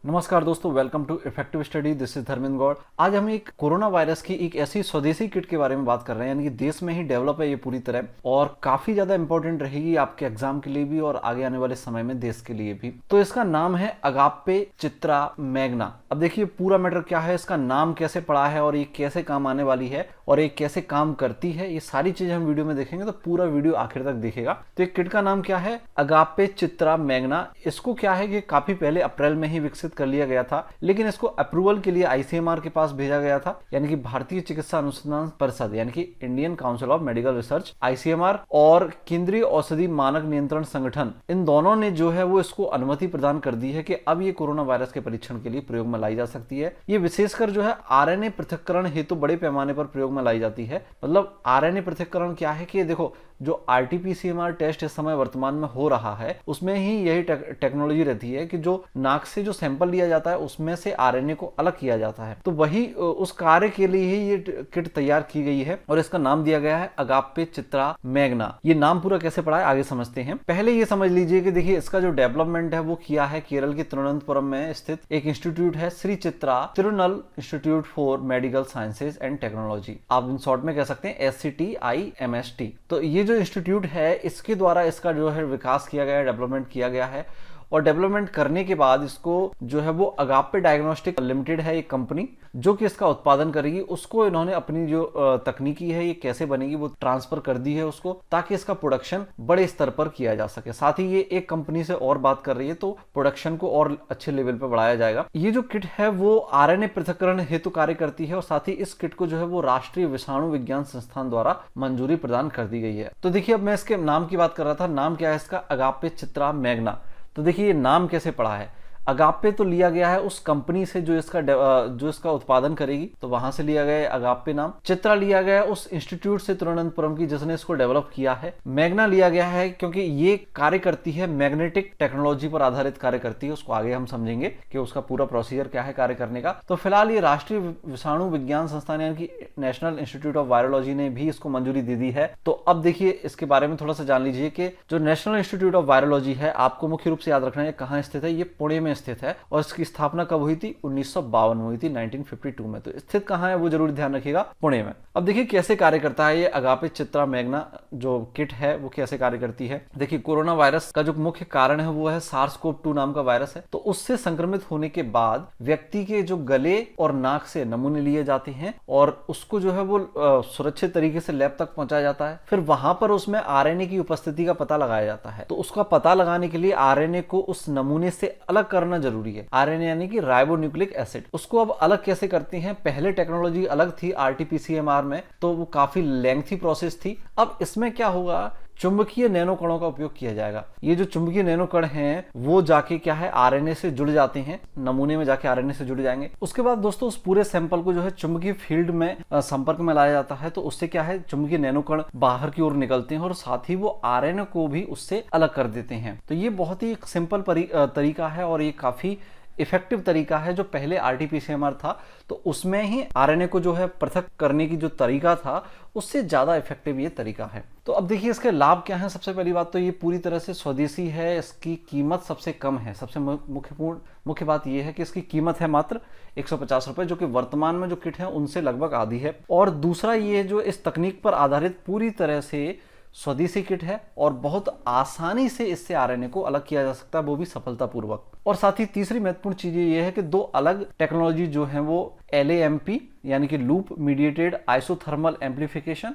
नमस्कार दोस्तों, welcome to effective study. This is Dharmendra Gaur. आज हम एक कोरोना वायरस की एक ऐसी स्वदेशी किट के बारे में बात कर रहे हैं, यानी कि देश में ही डेवलप है ये पूरी तरह, और काफी ज्यादा इंपॉर्टेंट रहेगी आपके एग्जाम के लिए भी और आगे आने वाले समय में देश के लिए भी। तो इसका नाम है अगाप्पे चित्रा मैग्ना। अब देखिए पूरा मैटर क्या है, इसका नाम कैसे पड़ा है और ये कैसे काम आने वाली है और ये कैसे काम करती है, ये सारी चीजें हम वीडियो में देखेंगे। तो पूरा वीडियो आखिर तक देखेगा। तो एक किट का नाम क्या है, अगाप्पे चित्रा मैग्ना। इसको क्या है कि काफी पहले अप्रैल में ही विकसित कर लिया गया था, लेकिन इसको अप्रूवल के लिए आईसीएमआर के पास भेजा गया था, यानी कि भारतीय चिकित्सा अनुसंधान परिषद, यानी कि Indian council of medical research ICMR, और केंद्रीय औषधि मानक नियंत्रण संगठन, इन दोनों ने जो है वो इसको अनुमति प्रदान कर दी है कि अब ये कोरोना वायरस के परीक्षण के लिए प्रयोग में लाई जा सकती है। ये विशेषकर जो है आरएनए पृथक्करण हेतु बड़े पैमाने पर प्रयोग में लाई जाती है। मतलब आरएनए पृथक्करण क्या है कि देखो, जो आरटीपीसीएमआर टेस्ट इस समय वर्तमान में हो रहा है उसमें ही यही टेक्नोलॉजी रहती है कि जो नाक से जो सैंपल लिया जाता है उसमें से आरएनए को अलग किया जाता है। तो वही उस कार्य के लिए ही ये किट तैयार की गई है और इसका नाम दिया गया है अगाप्पे चित्रा मैग्ना। ये नाम पूरा कैसे पड़ा है आगे समझते हैं। पहले ये समझ लीजिए कि देखिए इसका जो डेवलपमेंट है वो किया है केरल के तिरुवनंतपुरम में स्थित एक इंस्टीट्यूट है, Shri Chitra Tirunal institute for medical sciences and technology. आप इन शॉर्ट में कह सकते हैं SCTIMST। तो ये जो इंस्टीट्यूट है इसके द्वारा इसका जो है विकास किया गया है, डेवलपमेंट किया गया है, और डेवलपमेंट करने के बाद इसको जो है वो अगाप्पे डायग्नोस्टिक लिमिटेड है एक कंपनी जो कि इसका उत्पादन करेगी। उसको इन्होंने अपनी जो तकनीकी है ये कैसे बनेगी वो ट्रांसफर कर दी है उसको, ताकि इसका प्रोडक्शन बड़े स्तर पर किया जा सके। साथ ही ये एक कंपनी से और बात कर रही है तो प्रोडक्शन को और अच्छे लेवल पर बढ़ाया जाएगा। ये जो किट है वो आरएनए पृथक्करण हेतु कार्य करती है और साथ ही इस किट को जो है वो राष्ट्रीय विषाणु विज्ञान संस्थान द्वारा मंजूरी प्रदान कर दी गई है। तो देखिए अब मैं इसके नाम की बात कर रहा था। नाम क्या है इसका, अगाप्पे चित्रा मैग्ना। तो देखिए ये नाम कैसे पड़ा है। अगाप्पे तो लिया गया है उस कंपनी से जो इसका उत्पादन करेगी, तो वहां से लिया गया है अगाप्पे नाम। चित्रा लिया गया है उस इंस्टीट्यूट से तिरुवनंतपुरम की जिसने इसको डेवलप किया है। मैग्ना लिया गया है क्योंकि ये कार्य करती है मैग्नेटिक टेक्नोलॉजी पर आधारित कार्य करती है। उसको आगे हम समझेंगे कि उसका पूरा प्रोसीजर क्या है कार्य करने का। तो फिलहाल ये राष्ट्रीय विषाणु विज्ञान संस्थान यानी कि नेशनल इंस्टीट्यूट ऑफ वायरोलॉजी ने भी इसको मंजूरी दे दी है। तो अब देखिए इसके बारे में थोड़ा सा जान लीजिए कि जो नेशनल इंस्टीट्यूट ऑफ वायरोलॉजी है, आपको मुख्य रूप से याद रखना है कहाँ स्थित है। ये पुणे में स्थित है और इसकी स्थापना कब हुई थी, 1952 में हुई थी, 1952 में। तो स्थित कहाँ है वो जरूर ध्यान रखिएगा, पुणे में। अब देखिए कैसे कार्य करता है ये अगाप्पे चित्रा मैग्ना जो किट है वो कैसे कार्य करती है। देखिए कोरोना वायरस का जो मुख्य कारण है वो है SARS-CoV-2 नाम का वायरस है। तो उससे संक्रमित होने के बाद व्यक्ति के जो गले और नाक से नमूने लिए जाते हैं और उसको जो है वो सुरक्षित तरीके से लैब तक पहुंचाया जाता है। फिर वहां पर उसमें आरएनए की उपस्थिति का पता लगाया जाता है। तो उसका पता लगाने के लिए आरएनए को उस नमूने से अलग करना जरूरी है। आरएनए यानी कि राइबोन्यूक्लिक एसिड। उसको अब अलग कैसे करते हैं, पहले टेक्नोलॉजी अलग थी आरटीपीसीएमआर में, तो वो काफी लेंथी प्रोसेस थी। अब इसमें क्या होगा, चुंबकीय नैनो कणों का उपयोग किया जाएगा। ये जो चुंबकीय नैनो कण हैं वो जाके क्या है आरएनए से जुड़ जाते हैं, नमूने में जाके आरएनए से जुड़ जाएंगे। उसके बाद दोस्तों उस पूरे सैंपल को जो है चुंबकीय फील्ड में संपर्क में लाया जाता है। तो उससे क्या है चुंबकीय नैनो कण बाहर की ओर निकलते हैं और साथ ही वो आरएनए को भी उससे अलग कर देते हैं। तो ये बहुत ही सिंपल तरीका है और ये काफी इफेक्टिव तरीका है। जो पहले आरटीपीसीएमआर था तो उसमें ही आरएनए को जो है पृथक करने की जो तरीका था उससे ज्यादा इफेक्टिव ये तरीका है। तो अब देखिए इसके लाभ क्या हैं। सबसे पहली बात तो ये पूरी तरह से स्वदेशी है, इसकी कीमत सबसे कम है। सबसे मुख्य बात यह है कि इसकी कीमत है मात्र 150 रुपए, जो कि वर्तमान में जो किट है उनसे लगभग आधी है। और दूसरा ये जो इस तकनीक पर आधारित पूरी तरह से स्वदेशी किट है और बहुत आसानी से इससे आरएनए को अलग किया जा सकता है, वो भी सफलतापूर्वक। और साथ ही तीसरी महत्वपूर्ण चीज ये है कि दो अलग टेक्नोलॉजी जो है वो LAMP यानी कि लूप मीडिएटेड आइसोथर्मल एम्प्लीफिकेशन,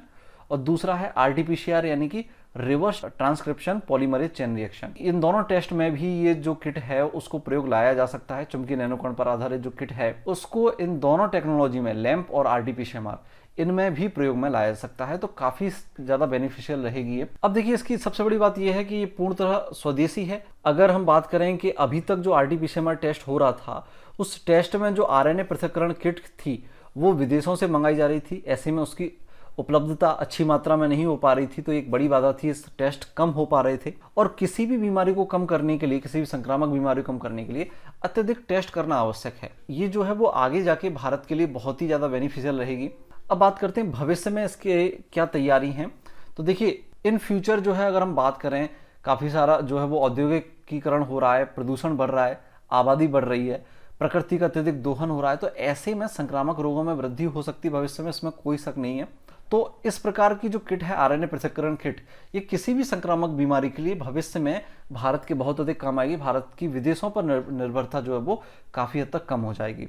और दूसरा है RT-PCR यानी कि reverse transcription polymerase chain reaction. इन दोनों टेस्ट में भी ये जो किट है उसको प्रयोग लाया जा सकता है। चुंबकीय नैनोकण पर आधारित जो किट है उसको इन दोनों टेक्नोलॉजी में लैंप और RT-PCR इनमें भी प्रयोग में लाया जा सकता है। तो काफी ज्यादा बेनिफिशियल रहेगी ये। अब देखिए इसकी सबसे बड़ी बात यह है कि ये पूर्णतः स्वदेशी है। अगर हम बात करें कि अभी तक जो RT-PCR टेस्ट हो रहा था उस टेस्ट में जो आरएनए पृथक्करण किट थी वो विदेशों से मंगाई जा रही थी। ऐसे में उसकी उपलब्धता अच्छी मात्रा में नहीं हो पा रही थी, तो एक बड़ी बाधा थी। इस टेस्ट कम हो पा रहे थे और किसी भी बीमारी को कम करने के लिए, किसी भी संक्रामक बीमारी को कम करने के लिए अत्यधिक टेस्ट करना आवश्यक है। ये जो है वो आगे जाके भारत के लिए बहुत ही ज्यादा बेनिफिशियल रहेगी। अब बात करते हैं भविष्य में इसके क्या तैयारी है। तो देखिए इन फ्यूचर जो है अगर हम बात करें, काफी सारा जो है वो औद्योगिकीकरण हो रहा है, प्रदूषण बढ़ रहा है, आबादी बढ़ रही है, प्रकृति का अत्यधिक दोहन हो रहा है, तो ऐसे में संक्रामक रोगों में वृद्धि हो सकती है भविष्य में, इसमें कोई शक नहीं है। तो इस प्रकार की जो किट है आरएनए पृथक्करण किट, ये किसी भी संक्रामक बीमारी के लिए भविष्य में भारत के बहुत अधिक काम आएगी। भारत की विदेशों पर निर्भरता जो है वो काफ़ी हद तक कम हो जाएगी।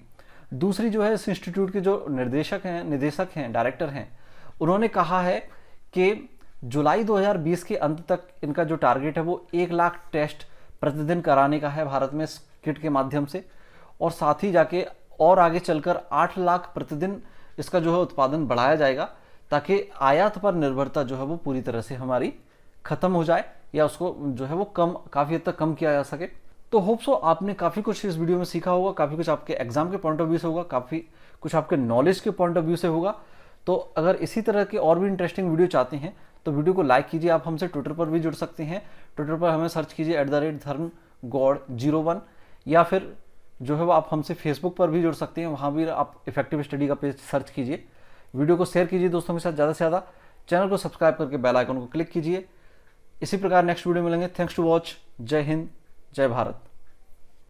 दूसरी जो है, इस इंस्टीट्यूट के जो निदेशक हैं, डायरेक्टर हैं, उन्होंने कहा है कि जुलाई 2020 के अंत तक इनका जो टारगेट है वो 1 लाख टेस्ट प्रतिदिन कराने का है भारत में इस किट के माध्यम से, और साथ ही जाके और आगे चलकर 8 लाख प्रतिदिन इसका जो है उत्पादन बढ़ाया जाएगा, ताकि आयात पर निर्भरता जो है वो पूरी तरह से हमारी खत्म हो जाए, या उसको जो है वो काफ़ी हद तक कम किया जा सके। तो होप सो आपने काफ़ी कुछ इस वीडियो में सीखा होगा, काफ़ी कुछ आपके एग्जाम के पॉइंट ऑफ व्यू से होगा, काफ़ी कुछ आपके नॉलेज के पॉइंट ऑफ व्यू से होगा। तो अगर इसी तरह के और भी इंटरेस्टिंग वीडियो चाहते हैं तो वीडियो को लाइक कीजिए। आप हमसे ट्विटर पर भी जुड़ सकते हैं, ट्विटर पर हमें सर्च कीजिए @धर्मगौड़01, या फिर जो है वो आप हमसे फेसबुक पर भी जुड़ सकते हैं, वहाँ भी आप इफेक्टिव स्टडी का पेज सर्च कीजिए। वीडियो को शेयर कीजिए दोस्तों के साथ ज़्यादा से ज़्यादा, चैनल को सब्सक्राइब करके बेल आइकन को क्लिक कीजिए। इसी प्रकार नेक्स्ट वीडियो मिलेंगे। Thanks to watch. जय हिंद, जय भारत।